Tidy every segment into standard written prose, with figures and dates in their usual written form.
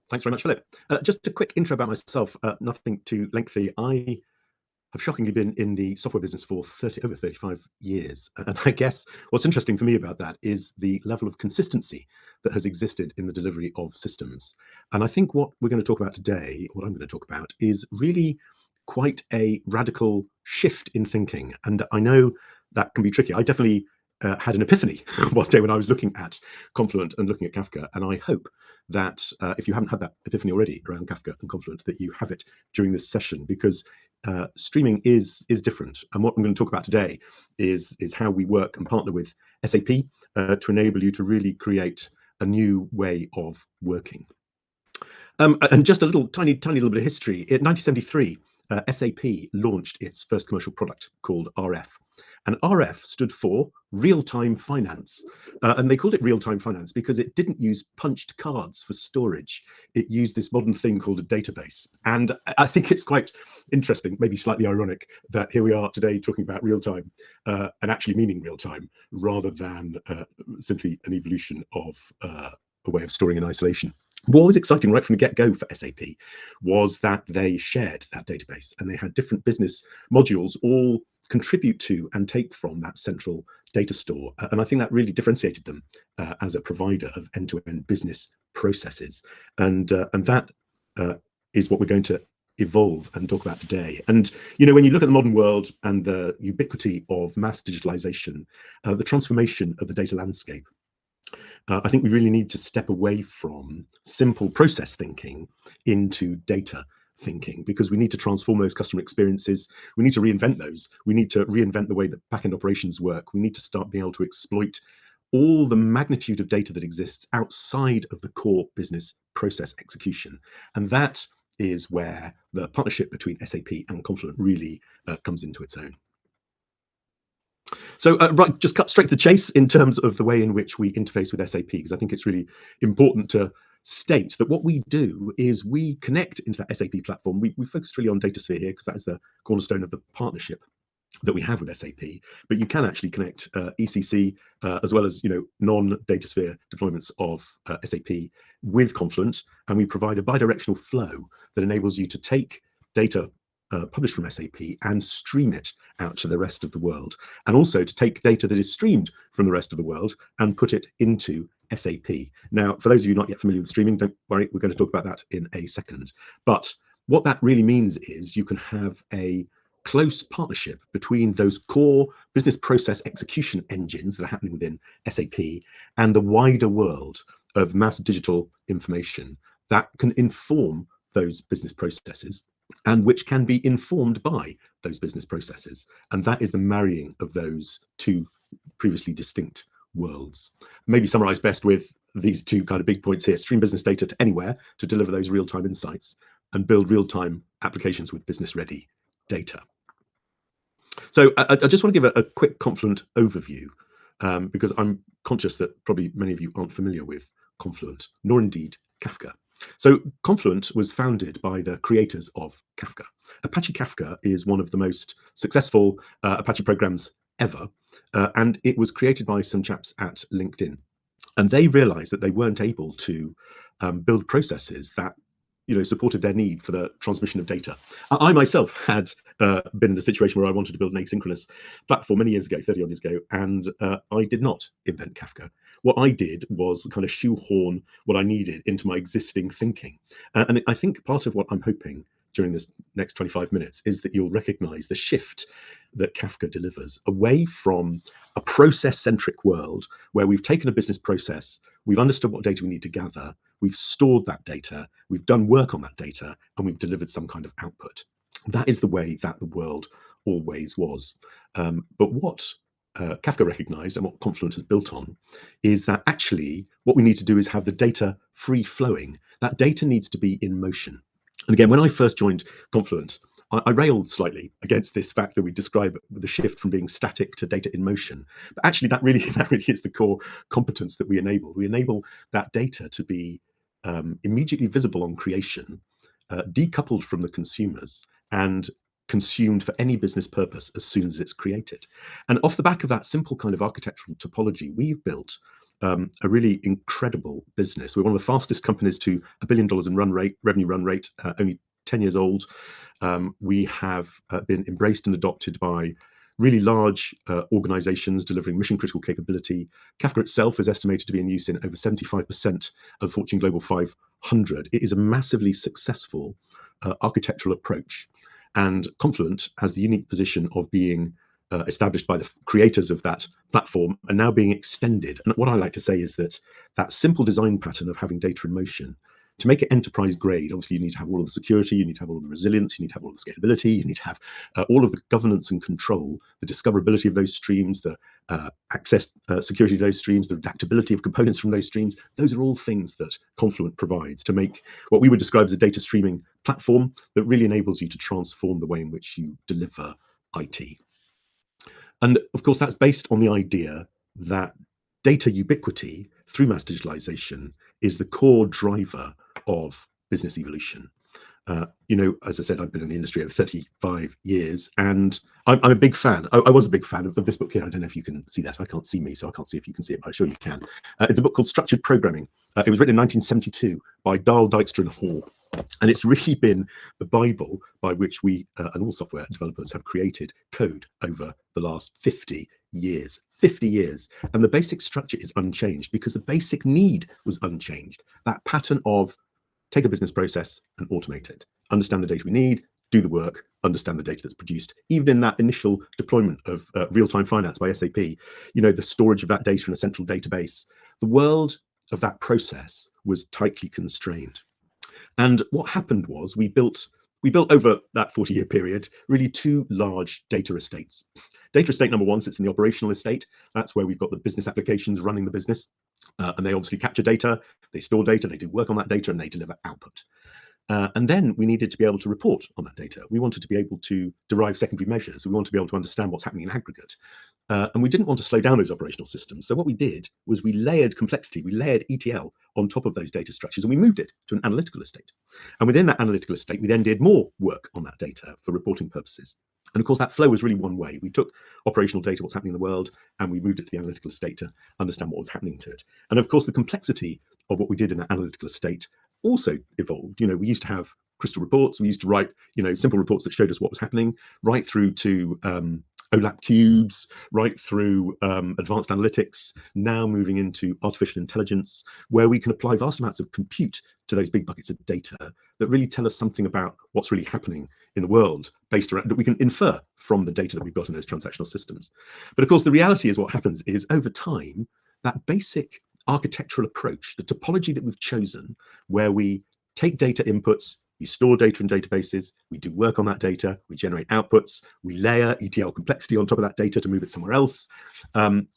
Thanks very much, Philip. Just a quick intro about myself, nothing too lengthy. I have shockingly been in the software business for over 35 years. And I guess what's interesting for me about that is the level of consistency that has existed in the delivery of systems. And I think what we're going to talk about today, what I'm going to talk about, is really quite a radical shift in thinking. And I know that can be tricky. I definitely had an epiphany one day when I was looking at Confluent and looking at Kafka. And I hope that if you haven't had that epiphany already around Kafka and Confluent, that you have it during this session, because streaming is different. And what I'm going to talk about today is how we work and partner with SAP to enable you to really create a new way of working. And just a tiny little bit of history. In 1973, SAP launched its first commercial product called RF. And RF stood for real-time finance. And they called it real-time finance because it didn't use punched cards for storage. It used this modern thing called a database. And I think it's quite interesting, maybe slightly ironic, that here we are today talking about real-time and actually meaning real-time rather than simply an evolution of a way of storing in isolation. What was exciting right from the get-go for SAP was that they shared that database and they had different business modules all contribute to and take from that central data store. And I think that really differentiated them as a provider of end-to-end business processes. And that is what we're going to evolve and talk about today. And when you look at the modern world and the ubiquity of mass digitalization, the transformation of the data landscape, I think we really need to step away from simple process thinking into data thinking, because we need to transform those customer experiences. We need to reinvent those. We need to reinvent the way that back-end operations work. We need to start being able to exploit all the magnitude of data that exists outside of the core business process execution. And that is where the partnership between SAP and Confluent really comes into its own. So right, just cut straight to the chase in terms of the way in which we interface with SAP, because I think it's really important to state that what we do is we connect into that SAP platform. We focus really on Data Sphere here because that is the cornerstone of the partnership that we have with SAP. But you can actually connect ECC as well as non-Data Sphere deployments of SAP with Confluent, and we provide a bidirectional flow that enables you to take data published from SAP and stream it out to the rest of the world, and also to take data that is streamed from the rest of the world and put it into SAP. Now, for those of you not yet familiar with streaming, don't worry, we're going to talk about that in a second. But what that really means is you can have a close partnership between those core business process execution engines that are happening within SAP and the wider world of mass digital information that can inform those business processes and which can be informed by those business processes. And that is the marrying of those two previously distinct worlds. Maybe summarized best with these two kind of big points here: stream business data to anywhere to deliver those real-time insights and build real-time applications with business-ready data. So I just want to give a quick Confluent overview because I'm conscious that probably many of you aren't familiar with Confluent, nor indeed Kafka. So Confluent was founded by the creators of Kafka. Apache Kafka is one of the most successful Apache programs ever, and it was created by some chaps at LinkedIn. And they realized that they weren't able to build processes that supported their need for the transmission of data. I myself had been in a situation where I wanted to build an asynchronous platform many years ago, 30 odd years ago, and I did not invent Kafka. What I did was kind of shoehorn what I needed into my existing thinking. And I think part of what I'm hoping during this next 25 minutes is that you'll recognize the shift that Kafka delivers away from a process-centric world where we've taken a business process, we've understood what data we need to gather, we've stored that data, we've done work on that data, and we've delivered some kind of output. That is the way that the world always was. But what Kafka recognized and what Confluent has built on is that actually what we need to do is have the data free flowing. That data needs to be in motion. And again, when I first joined Confluent, I railed slightly against this fact that we describe the shift from being static to data in motion. But actually, that really is the core competence that we enable. We enable that data to be immediately visible on creation, decoupled from the consumers, and consumed for any business purpose as soon as it's created. And off the back of that simple kind of architectural topology, we've built a really incredible business. We're one of the fastest companies to $1 billion in revenue run rate, only 10 years old. We have been embraced and adopted by really large organizations delivering mission critical capability. Kafka itself is estimated to be in use in over 75% of Fortune Global 500. It is a massively successful architectural approach. And Confluent has the unique position of being established by the creators of that platform and now being extended. And what I like to say is that that simple design pattern of having data in motion, to make it enterprise grade, obviously you need to have all of the security, you need to have all of the resilience, you need to have all of the scalability, you need to have all of the governance and control, the discoverability of those streams, the access security of those streams, the adaptability of components from those streams. Those are all things that Confluent provides to make what we would describe as a data streaming platform that really enables you to transform the way in which you deliver IT. And of course, that's based on the idea that data ubiquity through mass digitalization is the core driver of business evolution. As I said, I've been in the industry over 35 years, and I'm a big fan. I was a big fan of this book here. I don't know if you can see that. I can't see me, so I can't see if you can see it, but I'm sure you can. It's a book called Structured Programming. It was written in 1972 by Dahl, Dijkstra, and Hall. And it's really been the Bible by which we and all software developers have created code over the last 50 years. 50 years. And the basic structure is unchanged because the basic need was unchanged. That pattern of take a business process and automate it, understand the data we need, do the work, understand the data that's produced. Even in that initial deployment of real-time finance by SAP, the storage of that data in a central database, the world of that process was tightly constrained. And what happened was we built over that 40-year period really two large data estates. Data estate number one sits in the operational estate. That's where we've got the business applications running the business. And they obviously capture data, they store data, they do work on that data, and they deliver output. And then we needed to be able to report on that data. We wanted to be able to derive secondary measures. We wanted to be able to understand what's happening in aggregate. And we didn't want to slow down those operational systems. So what we did was we layered complexity, we layered ETL on top of those data structures, and we moved it to an analytical estate. And within that analytical estate, we then did more work on that data for reporting purposes. And of course, that flow was really one way. We took operational data, what's happening in the world, and we moved it to the analytical estate to understand what was happening to it. And of course, the complexity of what we did in that analytical estate also evolved. We used to have crystal reports. We used to write, simple reports that showed us what was happening, right through to OLAP cubes, right through advanced analytics, now moving into artificial intelligence, where we can apply vast amounts of compute to those big buckets of data that really tell us something about what's really happening in the world based around that we can infer from the data that we've got in those transactional systems. But of course, the reality is what happens is over time, that basic architectural approach, the topology that we've chosen, where we take data inputs, we store data in databases, we do work on that data, we generate outputs, we layer ETL complexity on top of that data to move it somewhere else.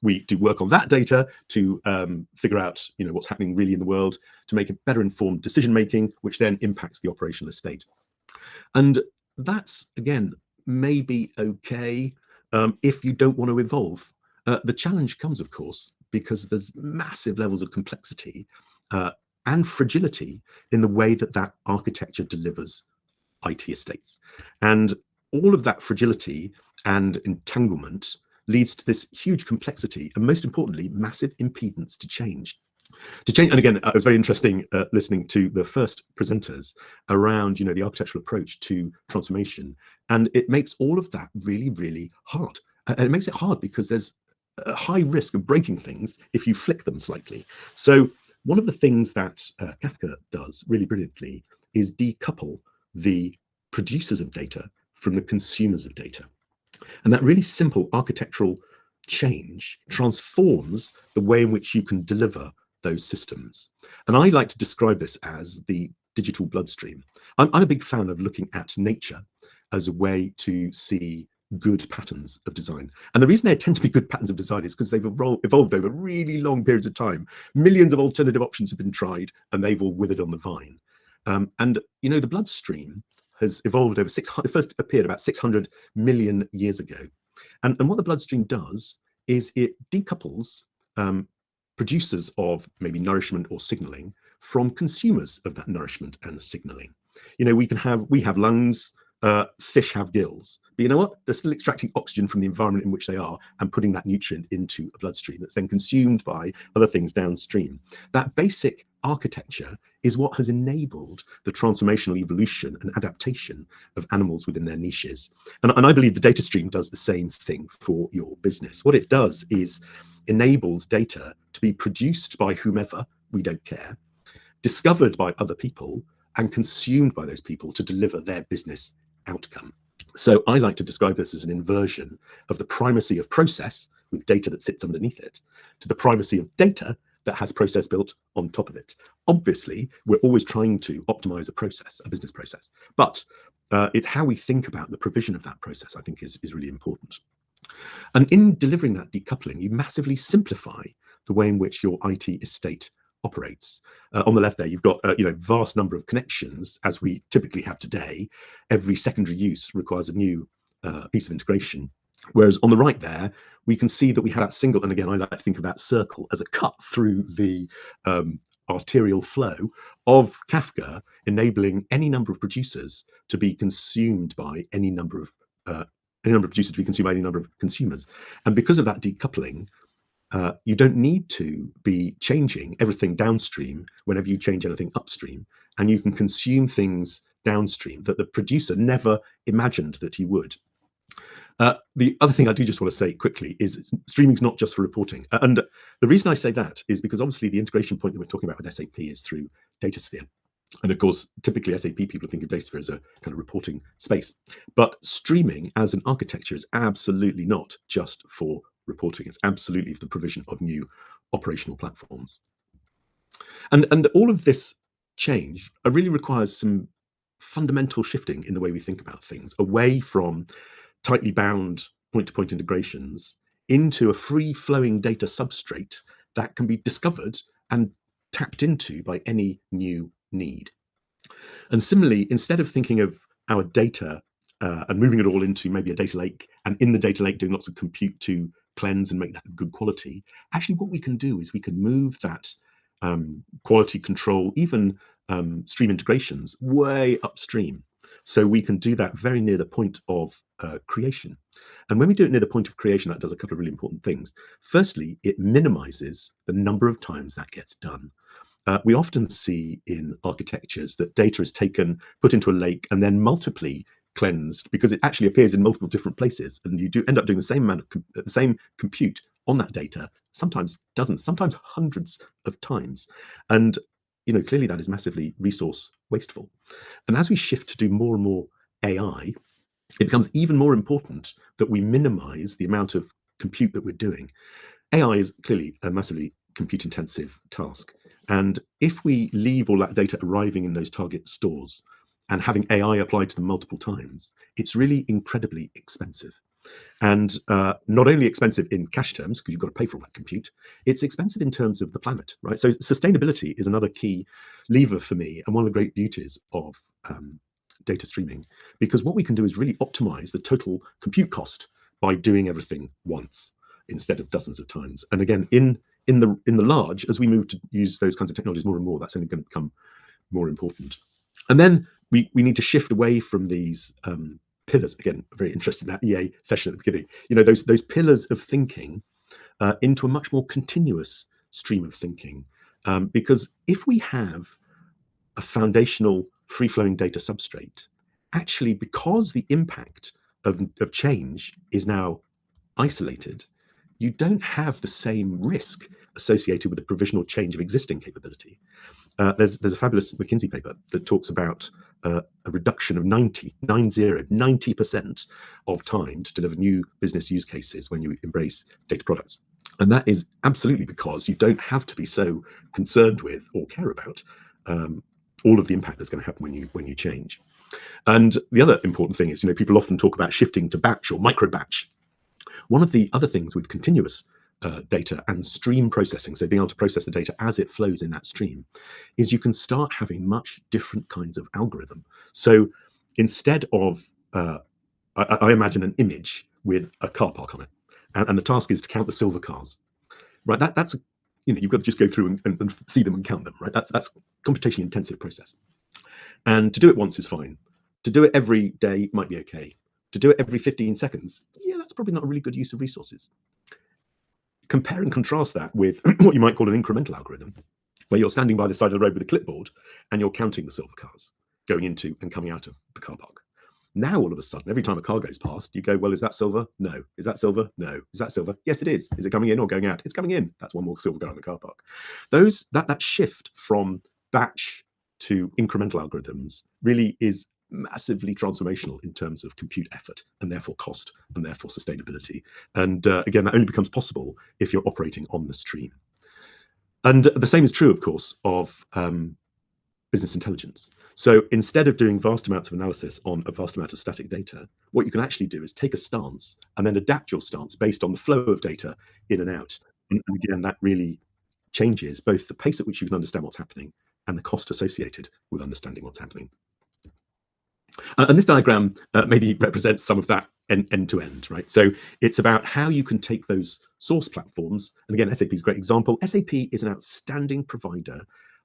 We do work on that data to figure out what's happening really in the world, to make it better informed decision making, which then impacts the operational estate. And that's, again, maybe okay if you don't want to evolve. The challenge comes, of course, because there's massive levels of complexity and fragility in the way that architecture delivers IT estates. And all of that fragility and entanglement leads to this huge complexity and, most importantly, massive impedance to change. And again, it was very interesting listening to the first presenters around the architectural approach to transformation. And it makes all of that really, really hard. And it makes it hard because there's a high risk of breaking things if you flick them slightly. So one of the things that Kafka does really brilliantly is decouple the producers of data from the consumers of data. And that really simple architectural change transforms the way in which you can deliver those systems. And I like to describe this as the digital bloodstream. I'm a big fan of looking at nature as a way to see good patterns of design. And the reason they tend to be good patterns of design is because they've evolved over really long periods of time. Millions of alternative options have been tried and they've all withered on the vine. And the bloodstream has evolved over 600, it first appeared about 600 million years ago. And what the bloodstream does is it decouples producers of maybe nourishment or signaling from consumers of that nourishment and signaling. We have lungs, fish have gills, but you know what? They're still extracting oxygen from the environment in which they are and putting that nutrient into a bloodstream that's then consumed by other things downstream. That basic architecture is what has enabled the transformational evolution and adaptation of animals within their niches. And I believe the data stream does the same thing for your business. What it does is enables data to be produced by whomever, we don't care, discovered by other people, and consumed by those people to deliver their business outcome. So I like to describe this as an inversion of the primacy of process with data that sits underneath it to the primacy of data that has process built on top of it. Obviously, we're always trying to optimize a process, a business process, but it's how we think about the provision of that process, I think, is really important. And in delivering that decoupling, you massively simplify the way in which your IT estate operates. On the left there, you've got vast number of connections, as we typically have today. Every secondary use requires a new piece of integration. Whereas on the right there, we can see that we have that single, and again, I like to think of that circle as a cut through the arterial flow of Kafka, enabling any number of producers to be consumed by any number of producers to be consumed by any number of consumers. And because of that decoupling, you don't need to be changing everything downstream whenever you change anything upstream, and you can consume things downstream that the producer never imagined that you would. The other thing I do just want to say quickly is streaming's not just for reporting. And the reason I say that is because obviously the integration point that we're talking about with SAP is through Data Sphere. And of course, typically SAP people think of Data Sphere as a kind of reporting space. But streaming as an architecture is absolutely not just for reporting. It's absolutely for the provision of new operational platforms. And all of this change really requires some fundamental shifting in the way we think about things, away from tightly bound point-to-point integrations into a free-flowing data substrate that can be discovered and tapped into by any new need. And similarly, instead of thinking of our data and moving it all into maybe a data lake, and in the data lake doing lots of compute to cleanse and make that good quality, actually what we can do is we can move that quality control, even stream integrations, way upstream. So we can do that very near the point of creation. And when we do it near the point of creation, that does a couple of really important things. Firstly, it minimizes the number of times that gets done. We often see in architectures that data is taken, put into a lake, and then multiply cleansed because it actually appears in multiple different places, and you do end up doing the same amount of the same compute on that data, sometimes dozens, sometimes hundreds of times. And clearly that is massively resource wasteful. And as we shift to do more and more AI, it becomes even more important that we minimize the amount of compute that we're doing. AI is clearly a massively compute intensive task. And if we leave all that data arriving in those target stores and having AI applied to them multiple times, it's really incredibly expensive. And not only expensive in cash terms, because you've got to pay for all that compute, it's expensive in terms of the planet, right? So sustainability is another key lever for me, and one of the great beauties of data streaming, because what we can do is really optimize the total compute cost by doing everything once instead of dozens of times. And again, in the large, as we move to use those kinds of technologies more and more, that's only going to become more important. And then we need to shift away from these pillars. Again, very interested in that EA session at the beginning. Those pillars of thinking into a much more continuous stream of thinking. Because if we have a foundational free-flowing data substrate, actually, because the impact of change is now isolated, you don't have the same risk associated with the provisional change of existing capability. There's a fabulous McKinsey paper that talks about a reduction of 90% of time to deliver new business use cases when you embrace data products. And that is absolutely because you don't have to be so concerned with or care about all of the impact that's going to happen when you change. And the other important thing is, people often talk about shifting to batch or micro batch. One of the other things with continuous data and stream processing, so being able to process the data as it flows in that stream, is you can start having much different kinds of algorithm. So instead of, I imagine an image with a car park on it, and the task is to count the silver cars, right? That's you've got to just go through and see them and count them, right? That's computationally intensive process. And to do it once is fine. To do it every day might be okay. To do it every 15 seconds, yeah, that's probably not a really good use of resources. Compare and contrast that with what you might call an incremental algorithm, where you're standing by the side of the road with a clipboard and you're counting the silver cars going into and coming out of the car park. Now, all of a sudden, every time a car goes past, you go, well, is that silver? No. Is that silver? No. Is that silver? Yes, it is. Is it coming in or going out? It's coming in. That's one more silver car in the car park. That shift from batch to incremental algorithms really is massively transformational in terms of compute effort and therefore cost and therefore sustainability. And again, that only becomes possible if you're operating on the stream. And the same is true, of course, of business intelligence. So instead of doing vast amounts of analysis on a vast amount of static data, what you can actually do is take a stance and then adapt your stance based on the flow of data in and out. And again, that really changes both the pace at which you can understand what's happening and the cost associated with understanding what's happening. And this diagram maybe represents some of that end to end, right? So it's about how you can take those source platforms, and again, SAP is a great example. SAP is an outstanding provider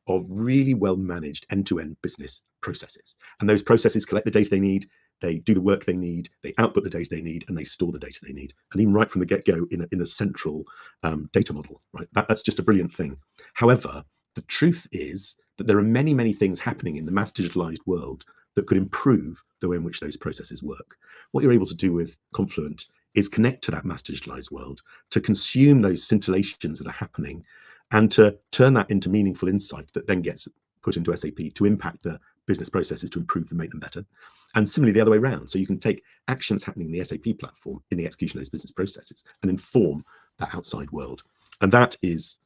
of really well managed end to end business processes. And those processes collect the data they need, they do the work they need, they output the data they need, and they store the data they need. And even right from the get go in a central data model, right? That's just a brilliant thing. However, the truth is that there are many, many things happening in the mass digitalized world that could improve the way in which those processes work. What you're able to do with Confluent is connect to that mass digitalized world, to consume those scintillations that are happening, and to turn that into meaningful insight that then gets put into SAP to impact the business processes, to improve them, make them better. And similarly, the other way around. So you can take actions happening in the SAP platform in the execution of those business processes and inform that outside world. And that is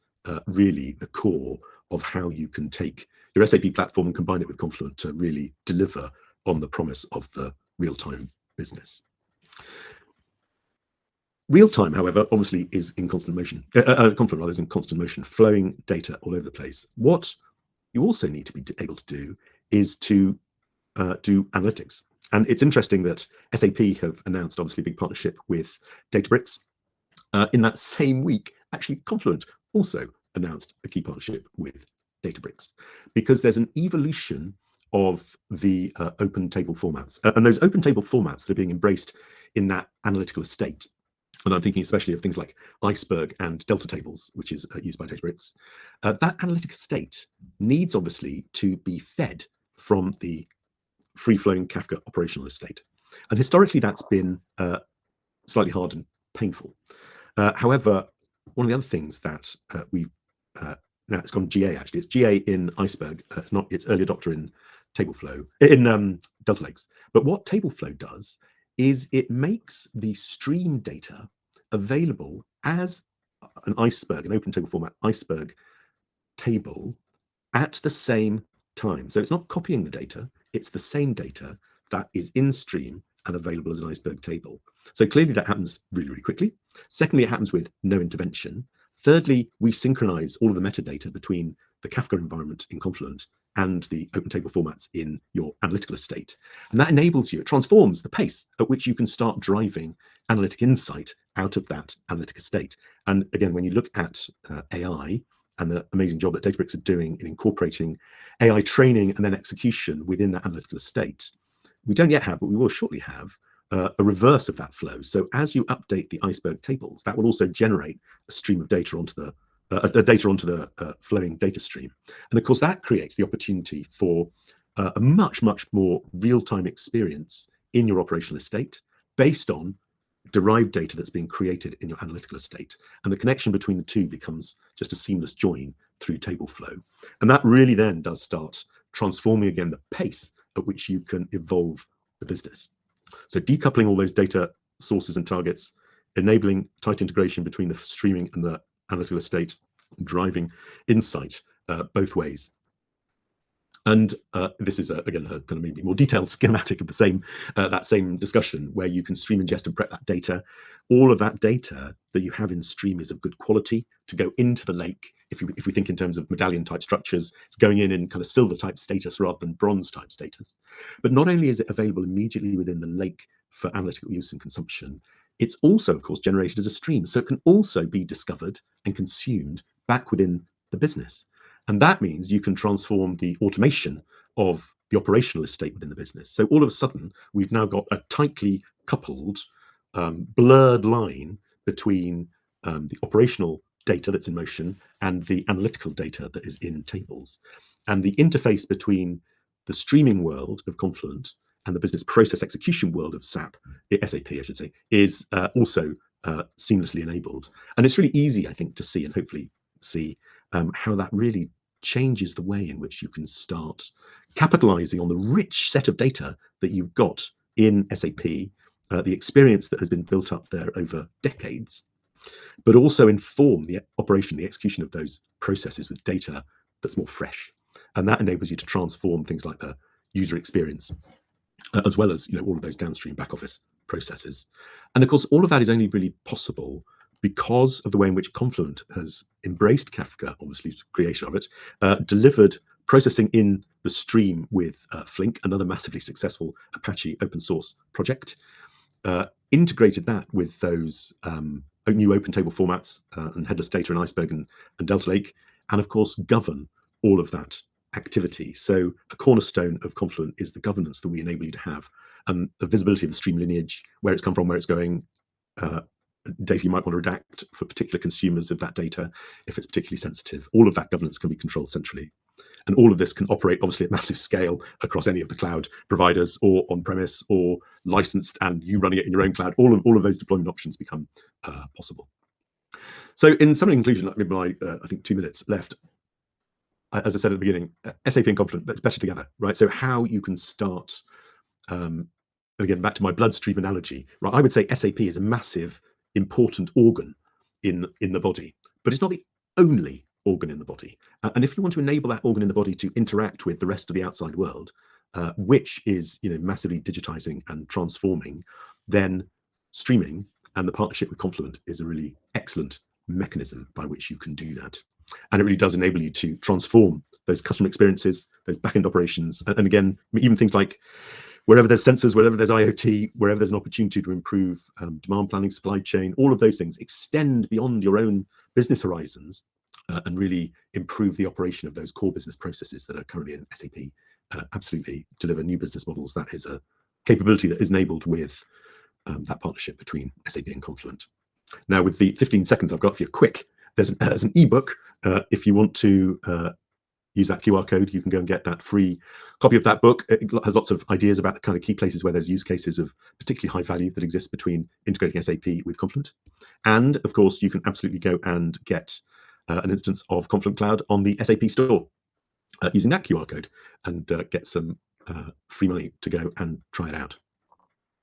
really the core of how you can take your SAP platform and combine it with Confluent to really deliver on the promise of the real-time business. Real-time, however, obviously is in constant motion. Confluent rather is in constant motion, flowing data all over the place. What you also need to be able to do is to do analytics. And it's interesting that SAP have announced, obviously, a big partnership with Databricks. In that same week, actually, Confluent also announced a key partnership with Databricks, because there's an evolution of the open table formats. And those open table formats that are being embraced in that analytical estate, and I'm thinking especially of things like Iceberg and Delta tables, which is used by Databricks, that analytic estate needs obviously to be fed from the free-flowing Kafka operational estate. And historically, that's been slightly hard and painful. However, one of the other things that now it's gone GA actually. It's GA in Iceberg. It's early adopter in Tableflow, in Delta Lakes. But what Tableflow does is it makes the stream data available as an Iceberg, an open table format Iceberg table at the same time. So it's not copying the data, it's the same data that is in stream and available as an Iceberg table. So clearly that happens really, really quickly. Secondly, it happens with no intervention. Thirdly, we synchronize all of the metadata between the Kafka environment in Confluent and the open table formats in your analytical estate. And that enables you, it transforms the pace at which you can start driving analytic insight out of that analytic estate. And again, when you look at AI and the amazing job that Databricks are doing in incorporating AI training and then execution within that analytical estate, we don't yet have, but we will shortly have, a reverse of that flow. So as you update the Iceberg tables, that will also generate a stream of data onto the flowing data stream. And of course, that creates the opportunity for a much, much more real-time experience in your operational estate based on derived data that's being created in your analytical estate. And the connection between the two becomes just a seamless join through Tableflow. And that really then does start transforming again the pace at which you can evolve the business. So decoupling all those data sources and targets, enabling tight integration between the streaming and the analytical estate, driving insight both ways. And this is again a kind of maybe more detailed schematic of the same that same discussion, where you can stream, ingest, and prep that data. All of that data that you have in stream is of good quality to go into the lake. If we think in terms of medallion type structures, it's going in kind of silver type status rather than bronze type status. But not only is it available immediately within the lake for analytical use and consumption, it's also, of course, generated as a stream. So it can also be discovered and consumed back within the business. And that means you can transform the automation of the operational estate within the business. So all of a sudden, we've now got a tightly coupled, blurred line between the operational data that's in motion and the analytical data that is in tables. And the interface between the streaming world of Confluent and the business process execution world of SAP, SAP, I should say, is also seamlessly enabled. And it's really easy, I think, to see and hopefully see how that really changes the way in which you can start capitalizing on the rich set of data that you've got in SAP, the experience that has been built up there over decades, but also inform the operation, the execution of those processes with data that's more fresh. And that enables you to transform things like the user experience, as well as all of those downstream back office processes. And of course, all of that is only really possible because of the way in which Confluent has embraced Kafka, obviously creation of it, delivered processing in the stream with Flink, another massively successful Apache open source project, integrated that with those new open table formats and headless data in Iceberg and Delta Lake, and of course govern all of that activity. So a cornerstone of Confluent is the governance that we enable you to have, and the visibility of the stream lineage, where it's come from, where it's going, data you might want to redact for particular consumers of that data if it's particularly sensitive. All of that governance can be controlled centrally. And all of this can operate obviously at massive scale across any of the cloud providers, or on-premise, or licensed, and you running it in your own cloud. All of those deployment options become possible. So in summary conclusion, I think 2 minutes left. As I said at the beginning, SAP and Confluent, but better together, right? So how you can start, again, back to my bloodstream analogy, right? I would say SAP is a massive, important organ in the body, but it's not the only organ in the body. And if you want to enable that organ in the body to interact with the rest of the outside world, which is massively digitizing and transforming, then streaming and the partnership with Confluent is a really excellent mechanism by which you can do that. And it really does enable you to transform those customer experiences, those backend operations, and again, even things like wherever there's sensors, wherever there's IoT, wherever there's an opportunity to improve demand planning, supply chain, all of those things extend beyond your own business horizons and really improve the operation of those core business processes that are currently in SAP. Absolutely deliver new business models. That is a capability that is enabled with that partnership between SAP and Confluent. Now, with the 15 seconds I've got for you, quick, there's an ebook. If you want to use that QR code, you can go and get that free copy of that book. It has lots of ideas about the kind of key places where there's use cases of particularly high value that exist between integrating SAP with Confluent. And of course, you can absolutely go and get an instance of Confluent Cloud on the SAP store using that QR code and get some free money to go and try it out.